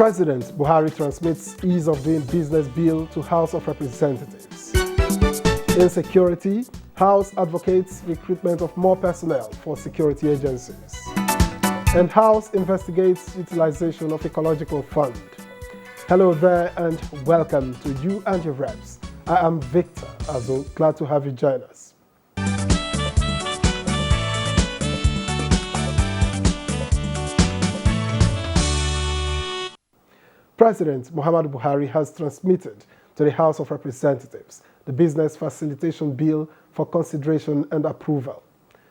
President Buhari transmits ease of doing business bill to House of Representatives. Insecurity, House advocates recruitment of more personnel for security agencies. And House investigates utilization of ecological fund. Hello there and welcome to You and Your Reps. I am Victor Azo, glad to have you join us. President Muhammadu Buhari has transmitted to the House of Representatives the Business Facilitation Bill for consideration and approval.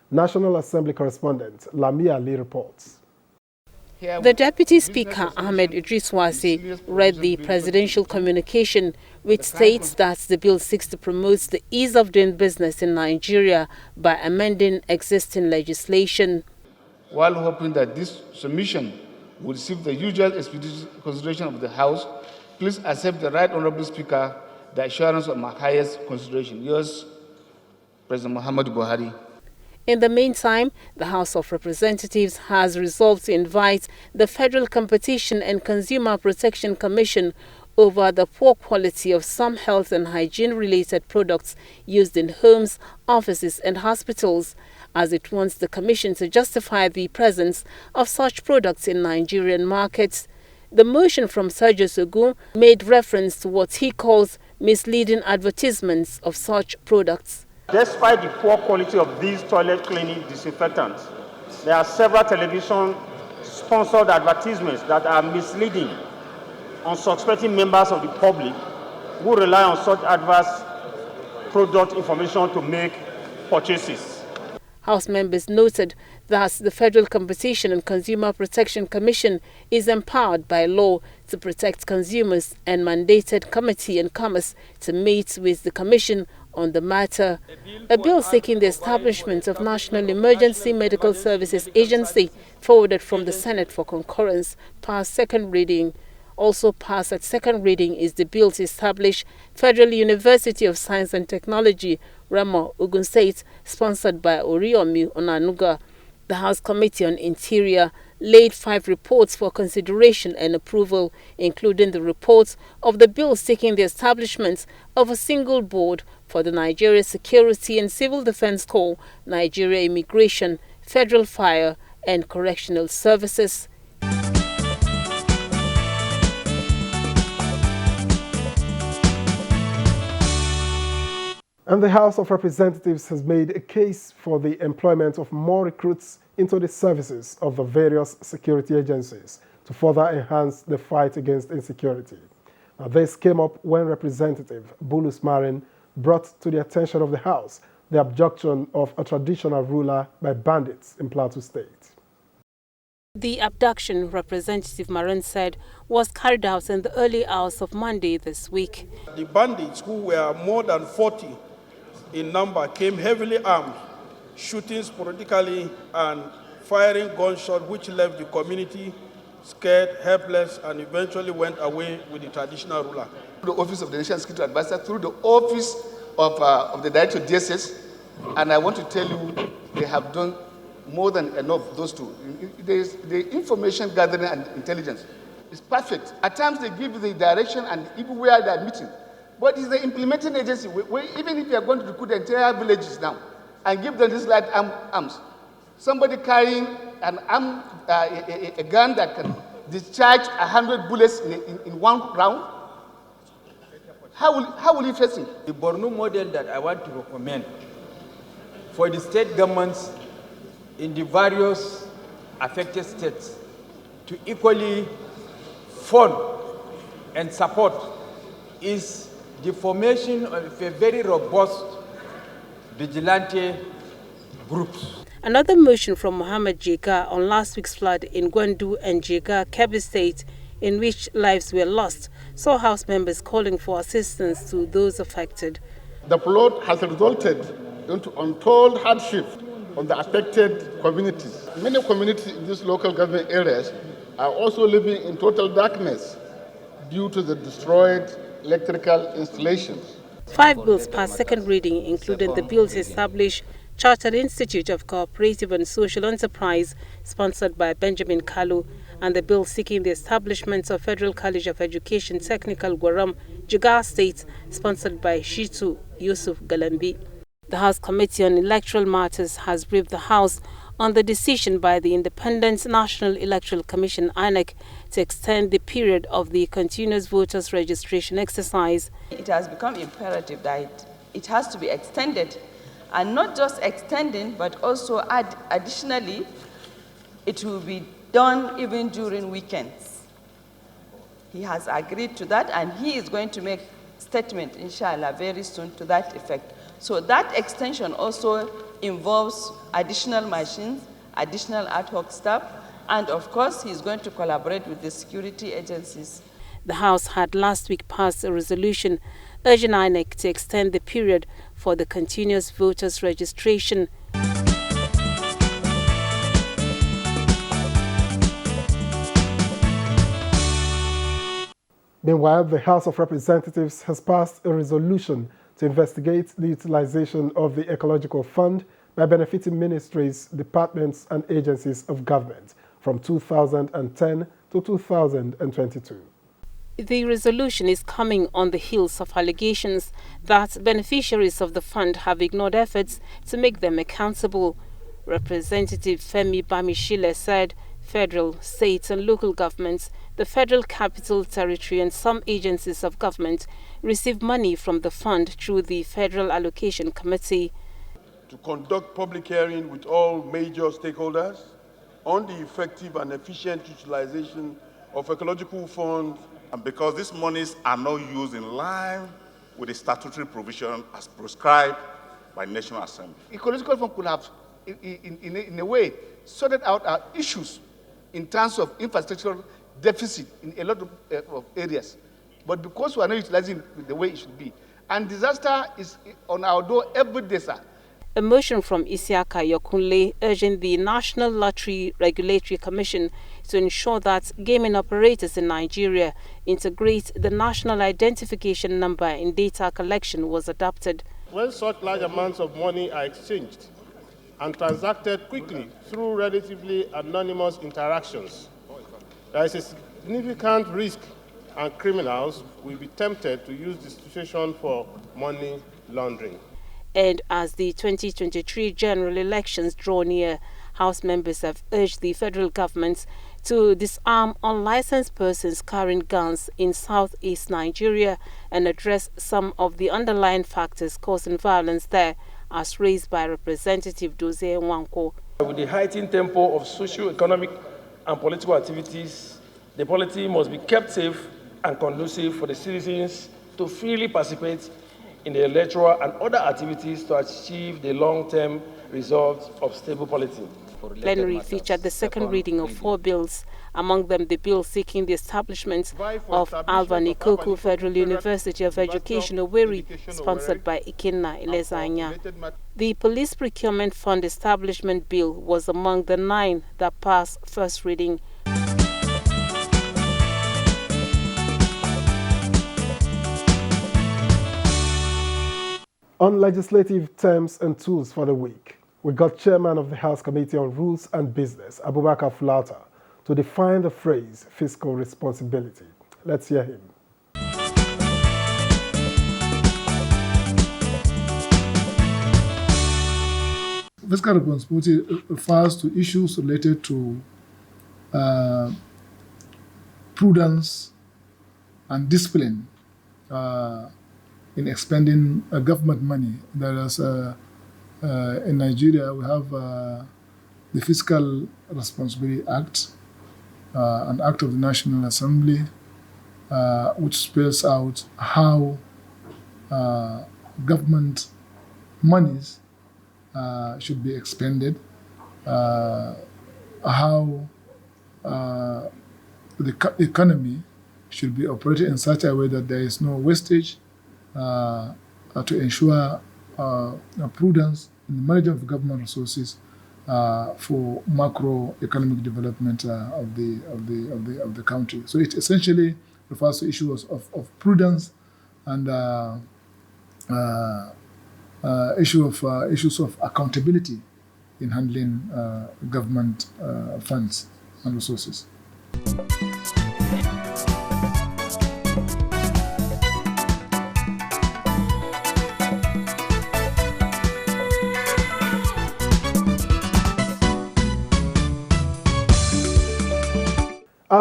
National Assembly correspondent Lamia Ali reports. The Deputy Speaker, Ahmed Idris Wasi, read the presidential communication, which states that the bill seeks to promote the ease of doing business in Nigeria by amending existing legislation. While hoping that this submission will receive the usual expeditious consideration of the House, please accept the Right Honourable Speaker the assurance of my highest consideration. Yours, President Muhammadu Buhari. In the meantime, the House of Representatives has resolved to invite the Federal Competition and Consumer Protection Commission over the poor quality of some health and hygiene-related products used in homes, offices and hospitals, as it wants the Commission to justify the presence of such products in Nigerian markets. The motion from Sergio Sogun made reference to what he calls misleading advertisements of such products. Despite the poor quality of these toilet cleaning disinfectants, there are several television-sponsored advertisements that are misleading unsuspecting members of the public who rely on such adverse product information to make purchases. House members noted that the Federal Competition and Consumer Protection Commission is empowered by law to protect consumers and mandated Committee on Commerce to meet with the Commission on the matter. A bill seeking the establishment of National Emergency Medical Services Agency, forwarded from the Senate for concurrence, passed second reading. Also passed at second reading is the bill to establish Federal University of Science and Technology, Ramo, Ogun State, sponsored by Oriomi Onanuga. The House Committee on Interior laid 5 reports for consideration and approval, including the report of the bill seeking the establishment of a single board for the Nigeria Security and Civil Defense Corps, Nigeria Immigration, Federal Fire and Correctional Services. And the House of Representatives has made a case for the employment of more recruits into the services of the various security agencies to further enhance the fight against insecurity. Now, this came up when Representative Bulus Marin brought to the attention of the House the abduction of a traditional ruler by bandits in Plateau State. The abduction, Representative Marin said, was carried out in the early hours of Monday this week. The bandits, who were more than 40 in number, came heavily armed, shooting sporadically and firing gunshots, which left the community scared, helpless, and eventually went away with the traditional ruler. The Office of the National Security Advisor, through the Office of the Director of DSS, and I want to tell you, they have done more than enough, those two. The information gathering and intelligence is perfect. At times they give the direction and even where they are meeting. But it's the implementing agency, even if you are going to recruit the entire villages now and give them these light arms, somebody carrying an arm, a gun that can discharge 100 bullets in one round, how will you face it? The Borno model that I want to recommend for the state governments in the various affected states to equally fund and support is the formation of a very robust vigilante groups. Another motion from Mohammed Jega on last week's flood in Gwandu and Jega, Kebbi State, in which lives were lost, saw House members calling for assistance to those affected. The flood has resulted into untold hardship on the affected communities. Many communities in these local government areas are also living in total darkness due to the destroyed electrical installations. 5 bills passed second reading, including the bill to establish Chartered Institute of Cooperative and Social Enterprise, sponsored by Benjamin Kalu, and the bill seeking the establishment of Federal College of Education Technical Gwaram, Jigawa State, sponsored by Shitu Yusuf Galambi. The House Committee on Electoral Matters has briefed the House on the decision by the Independent National Electoral Commission (INEC) to extend the period of the continuous voters registration exercise. It has become imperative that it has to be extended, and not just extending, but also additionally, it will be done even during weekends. He has agreed to that, and he is going to make statement, inshallah, very soon to that effect. So that extension also involves additional machines, additional ad hoc staff, and of course, he's going to collaborate with the security agencies. The House had last week passed a resolution urging INEC to extend the period for the continuous voters registration. Meanwhile, the House of Representatives has passed a resolution to investigate the utilization of the Ecological Fund by benefiting ministries, departments, and agencies of government from 2010 to 2022. The resolution is coming on the heels of allegations that beneficiaries of the fund have ignored efforts to make them accountable. Representative Femi Bamishile said federal, state, and local governments, the Federal Capital Territory, and some agencies of government receive money from the fund through the Federal Allocation Committee. To conduct public hearing with all major stakeholders on the effective and efficient utilization of ecological funds. And because these monies are not used in line with the statutory provision as prescribed by the National Assembly. Ecological fund could have, in a way, sorted out our issues in terms of infrastructural deficit in a lot of areas. But because we are not utilizing it the way it should be, and disaster is on our door every day, sir. A motion from Isiaka Yokunle urging the National Lottery Regulatory Commission to ensure that gaming operators in Nigeria integrate the national identification number in data collection was adopted. When such large amounts of money are exchanged and transacted quickly through relatively anonymous interactions, there is a significant risk and criminals will be tempted to use the situation for money laundering. And as the 2023 general elections draw near, House members have urged the federal government to disarm unlicensed persons carrying guns in southeast Nigeria and address some of the underlying factors causing violence there, as raised by Representative Dozie Nwanko. With the heightened tempo of socio-economic and political activities, the polity must be kept safe and conducive for the citizens to freely participate in the electoral and other activities to achieve the long-term results of stable polity. Plenary featured the second reading of 4 bills, among them the bill seeking the establishment of Alvan Ikoku Federal University of Education Owerri, sponsored by Ikenna Elezanya. The Police Procurement Fund Establishment Bill was among the 9 that passed first reading. On legislative terms and tools for the week, we got Chairman of the House Committee on Rules and Business, Abubakar Fulauta, to define the phrase fiscal responsibility. Let's hear him. Fiscal responsibility refers to issues related to prudence and discipline in expending government money. There is, in Nigeria, we have the Fiscal Responsibility Act, an act of the National Assembly, which spells out how government monies should be expended, how the economy should be operated in such a way that there is no wastage, to ensure prudence in the management of government resources for macroeconomic development of the country. So it essentially refers to issues of prudence and issues of accountability in handling government funds and resources.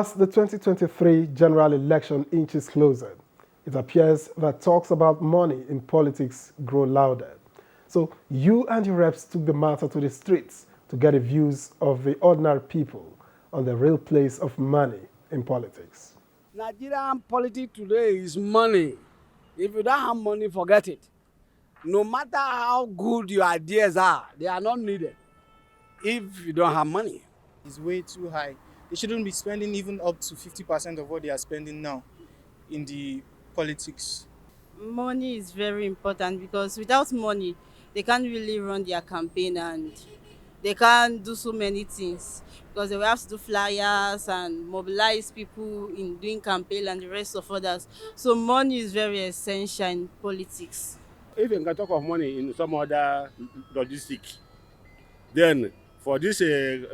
As the 2023 general election inches closer, it appears that talks about money in politics grow louder. So you and your reps took the matter to the streets to get the views of the ordinary people on the real place of money in politics. Nigerian politics today is money. If you don't have money, forget it. No matter how good your ideas are, they are not needed if you don't have money. It's way too high. They shouldn't be spending even up to 50% of what they are spending now in the politics. Money is very important because without money, they can't really run their campaign and they can't do so many things because they will have to do flyers and mobilize people in doing campaign and the rest of others. So money is very essential in politics. If you can talk of money in some other logistics, then for this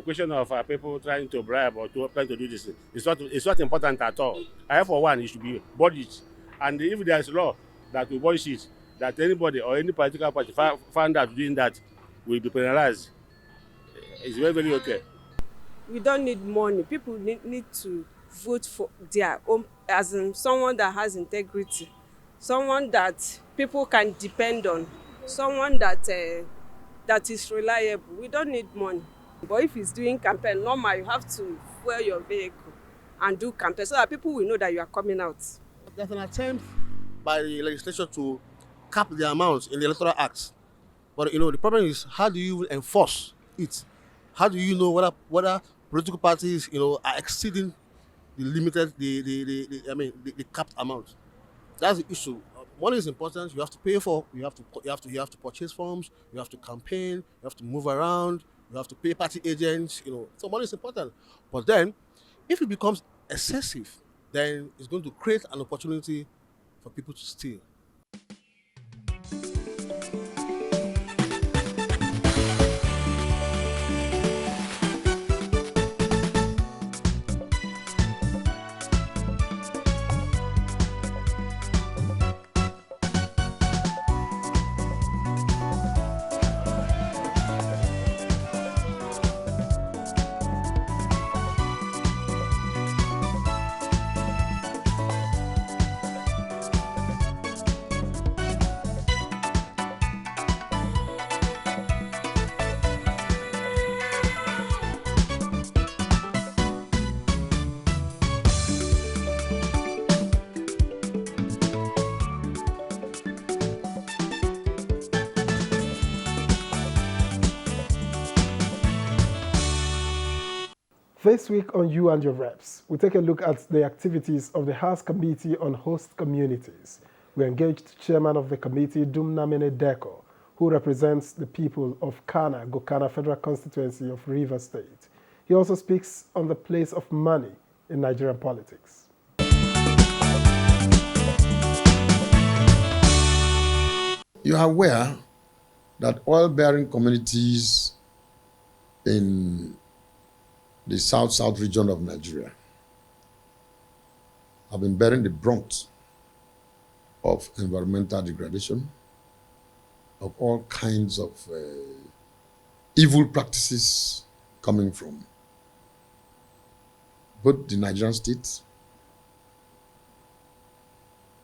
question of people trying to bribe or trying to do this, it's not important at all. I, for one, it should be abolished. And if there is law that will abolish it, that anybody or any political party found out doing that will be penalized, it's very, very okay. We don't need money. People need to vote for their own, as in someone that has integrity, someone that people can depend on, someone that is reliable. We don't need money. But if it's doing campaign, normal, you have to fuel your vehicle and do campaign so that people will know that you are coming out. There's an attempt by the legislature to cap the amounts in the Electoral Act. But the problem is, how do you enforce it? How do you know whether political parties are exceeding the limited the capped amount? That's the issue. Money is important. You have to pay for. You have to purchase forms. You have to campaign. You have to move around. You have to pay party agents. So money is important. But then, if it becomes excessive, then it's going to create an opportunity for people to steal. This week on You and Your Reps, we take a look at the activities of the House Committee on Host Communities. We engaged Chairman of the committee, Dumnamene Dekor, who represents the people of Gokana Federal Constituency of Rivers State. He also speaks on the place of money in Nigerian politics. You are aware that oil-bearing communities in the south region of Nigeria have been bearing the brunt of environmental degradation, of all kinds of evil practices coming from both the Nigerian state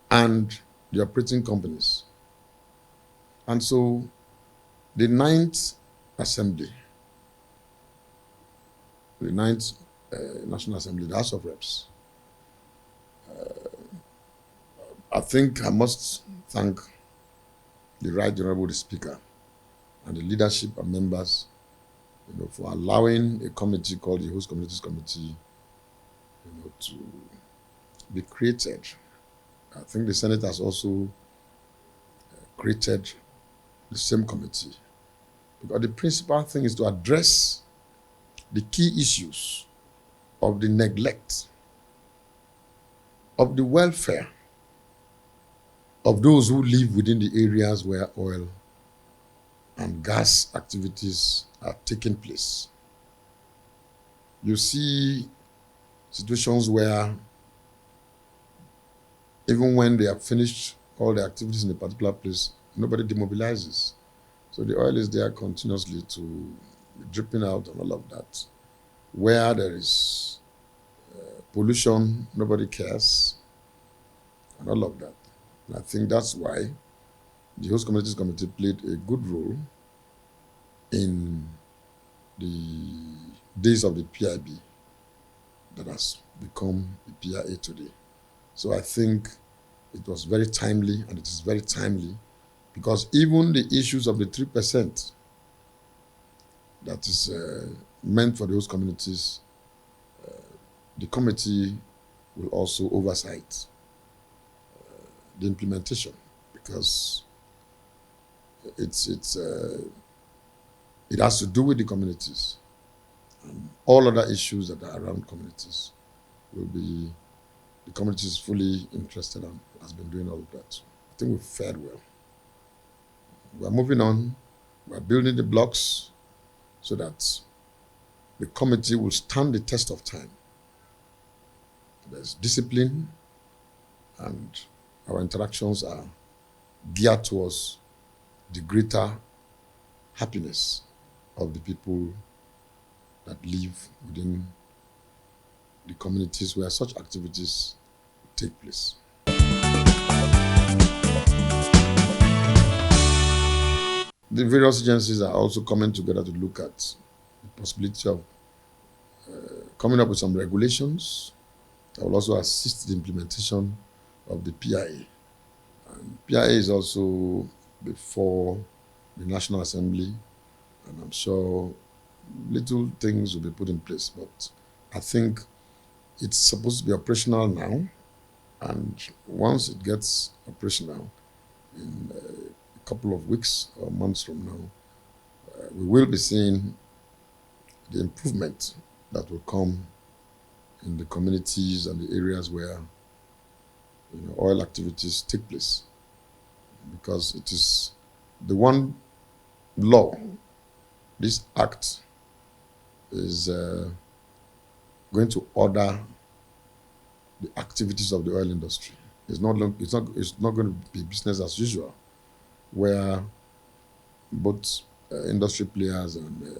and the operating companies. And so the Ninth Assembly, the Ninth National Assembly, the House of Reps, I think I must thank the Right Honorable Speaker and the leadership and members for allowing a committee called the Host Communities Committee to be created. I think the Senate has also created the same committee, because the principal thing is to address the key issues of the neglect, of the welfare of those who live within the areas where oil and gas activities are taking place. You see situations where even when they have finished all the activities in a particular place, nobody demobilizes. So the oil is there continuously to be dripping out and all of that. Where there is pollution, nobody cares, and all of that. And I think that's why the Host Communities Committee played a good role in the days of the PIB that has become the PIA today. So I think it was very timely, and it is very timely, because even the issues of the 3% that is meant for the host communities, the committee will also oversight the implementation, because it has to do with the communities. And all other issues that are around communities will be, the community is fully interested and has been doing all of that. So I think we've fared well. We're moving on. We're building the blocks so that the committee will stand the test of time. There's discipline, and our interactions are geared towards the greater happiness of the people that live within the communities where such activities take place. The various agencies are also coming together to look at the possibility of coming up with some regulations that will also assist the implementation of the PIA. And PIA is also before the National Assembly, and I'm sure little things will be put in place, but I think it's supposed to be operational now, and once it gets operational in a couple of weeks or months from now, we will be seeing the improvement that will come in the communities and the areas where oil activities take place, because it is the one law. This act is going to order the activities of the oil industry. It's not going to be business as usual, where both industry players and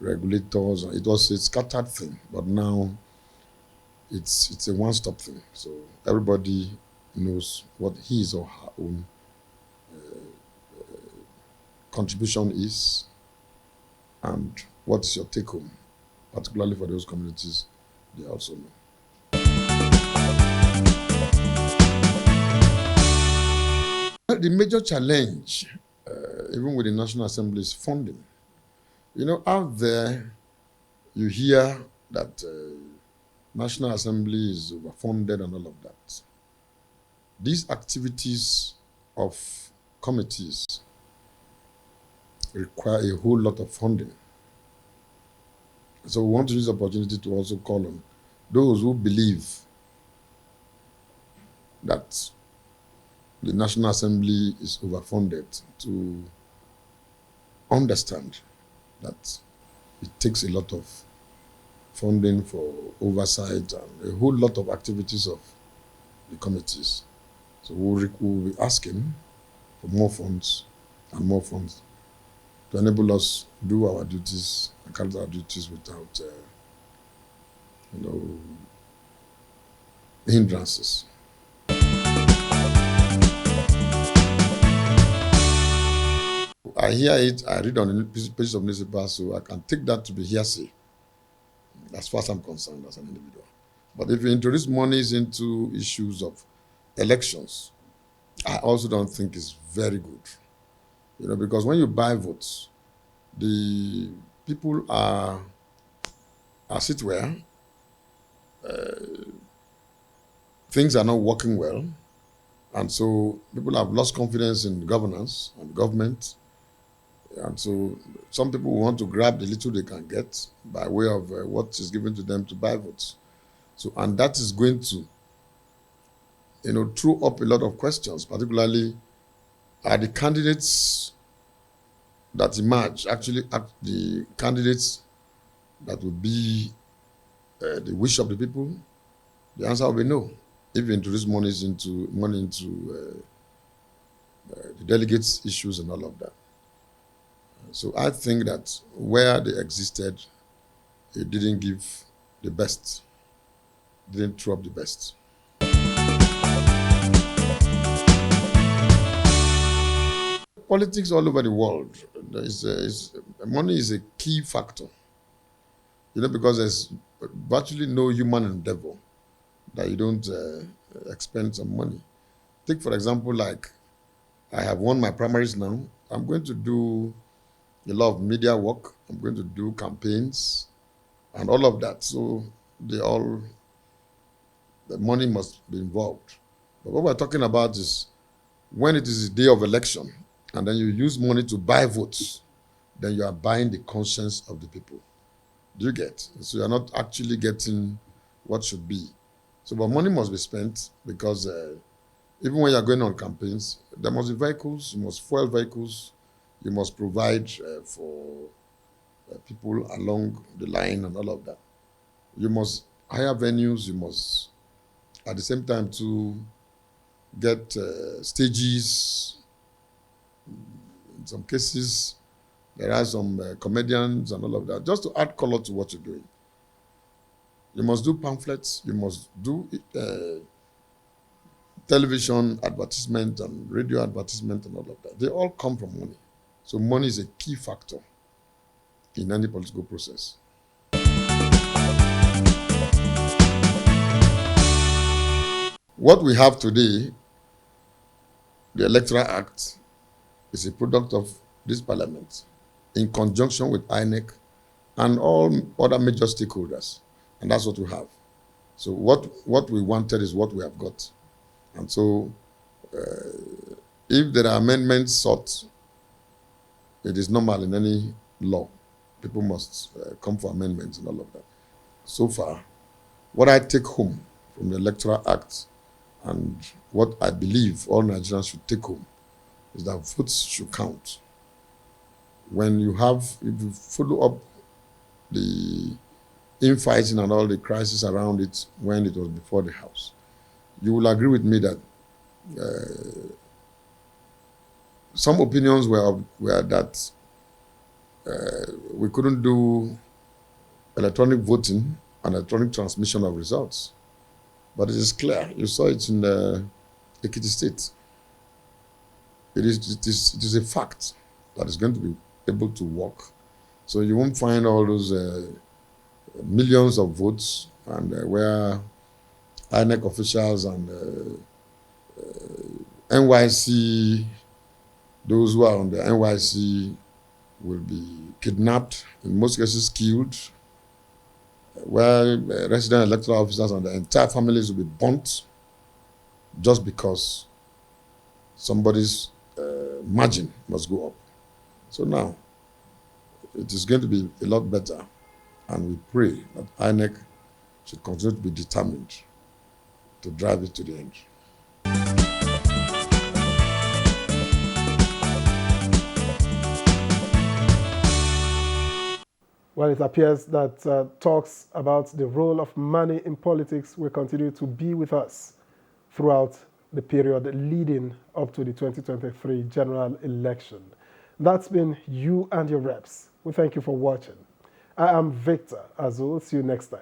regulators, it was a scattered thing, but now it's a one-stop thing. So everybody knows what his or her own contribution is, and what is your take home, particularly for those communities, they also know. The major challenge, even with the National Assembly, is funding. Out there, you hear that National Assembly is overfunded and all of that. These activities of committees require a whole lot of funding. So we want to use the opportunity to also call on those who believe that the National Assembly is overfunded to understand that it takes a lot of funding for oversight and a whole lot of activities of the committees. So we'll be asking for more funds and more funds to enable us do our duties and carry our duties without, hindrances. I hear it, I read on the pages of newspapers, so I can take that to be hearsay, as far as I'm concerned as an individual. But if you introduce monies into issues of elections, I also don't think it's very good. Because when you buy votes, the people are, as it were, things are not working well, and so people have lost confidence in governance and government, and so some people want to grab the little they can get by way of what is given to them to buy votes. So, and that is going to, throw up a lot of questions, particularly are the candidates that emerge actually the candidates that will be the wish of the people? The answer will be no. If you introduce money into the delegates' issues and all of that. So I think that where they existed, it didn't give the best, didn't throw up the best. Politics all over the world, money is a key factor. Because there's virtually no human endeavor that you don't expend some money. Take, for example, like I have won my primaries now. I'm going to do a lot of media work. I'm going to do campaigns and all of that. So the money must be involved. But what we're talking about is when it is the day of election and then you use money to buy votes, then you are buying the conscience of the people. Do you get? So you're not actually getting what should be. So, but money must be spent because even when you're going on campaigns, there must be vehicles, you must fuel vehicles, you must provide for people along the line and all of that. You must hire venues, you must, at the same time, to get stages. In some cases, there are some comedians and all of that, just to add color to what you're doing. You must do pamphlets, you must do television advertisement and radio advertisement and all of that. They all come from money. So money is a key factor in any political process. What we have today, the Electoral Act, is a product of this parliament in conjunction with INEC and all other major stakeholders. And that's what we have. So what we wanted is what we have got. And so if there are amendments sought, it is normal in any law. People must come for amendments and all of that. So far, what I take home from the Electoral Act and what I believe all Nigerians should take home is that votes should count. If you follow up the infighting and all the crisis around it when it was before the House, you will agree with me that some opinions were that we couldn't do electronic voting and electronic transmission of results. But it is clear. You saw it in Ekiti State. It is a fact that is going to be able to work. So you won't find all those millions of votes and where INEC officials and NYC, those who are on the NYC will be kidnapped, in most cases killed, where resident electoral officers and the entire families will be burnt just because somebody's margin must go up. So now, it is going to be a lot better, and we pray that INEC should continue to be determined to drive it to the end. Well, it appears that talks about the role of money in politics will continue to be with us throughout the period leading up to the 2023 general election. That's been You and Your Reps. We thank you for watching. I am Victor Azul. See you next time.